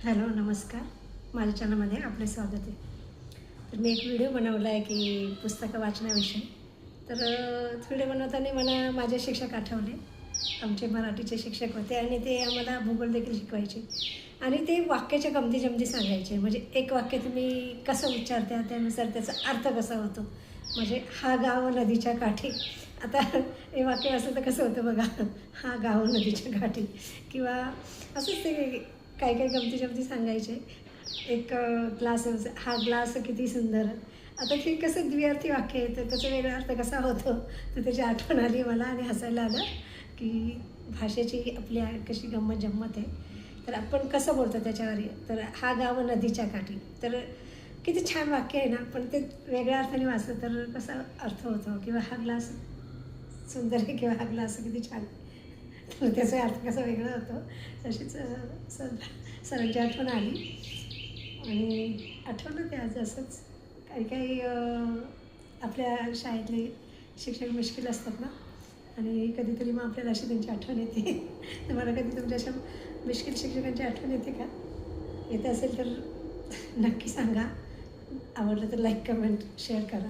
Hello नमस्कार. माझ्या चॅनलमध्ये आपले स्वागत आहे. तर मी एक व्हिडिओ बनवला आहे की पुस्तकं वाचण्याविषयी. तर व्हिडिओ बनवताना मला माझे शिक्षक आठवले. आमचे मराठीचे शिक्षक होते आणि ते आम्हाला भूगोल देखील शिकवायचे आणि ते वाक्याच्या गमती-जमती सांगायचे. म्हणजे एक वाक्य तुम्ही कसं उच्चारता त्यानुसार त्याचा अर्थ कसा होतो. म्हणजे हा गाव नदीच्या काठी. आता हे वाक्य असलं तर कसं होतं बघा. हा गाव नदीच्या काठी किंवा असंच ते काही काही गमती-जमती सांगायचे. एक ग्लास हा ग्लास किती सुंदर. आता ते कसं द्विअर्थी वाक्य आहे, तर त्याचा वेगळा अर्थ कसा होतो, तर त्याची आठवण आली मला आणि हसायला आलं, की भाषेची आपली कशी गंमत-जंमत आहे. तर आपण कसं बोलतो त्याच्यावर आहे. तर हा गाव नदीच्या काठी. तर किती छान वाक्य आहे ना, पण ते वेगळ्या अर्थाने वाचलं तर कसा अर्थ होतो किंवा हा ग्लास सुंदर आहे किंवा हा ग्लास किती छान. तर त्याचा अर्थ कसा वेगळा होतो. तशीच सरांची आठवण आली आणि आठवलं ते आज असंच काही काही आपल्या शाळेतले शिक्षक मुश्किल असतात ना आणि कधीतरी मग आपल्याला अशी त्यांची आठवण येते. तर मला कधी तुमच्या अशा मुश्किल शिक्षकांची आठवण येते का? येत असेल तर नक्की सांगा. आवडलं तर लाईक, कमेंट, शेअर करा.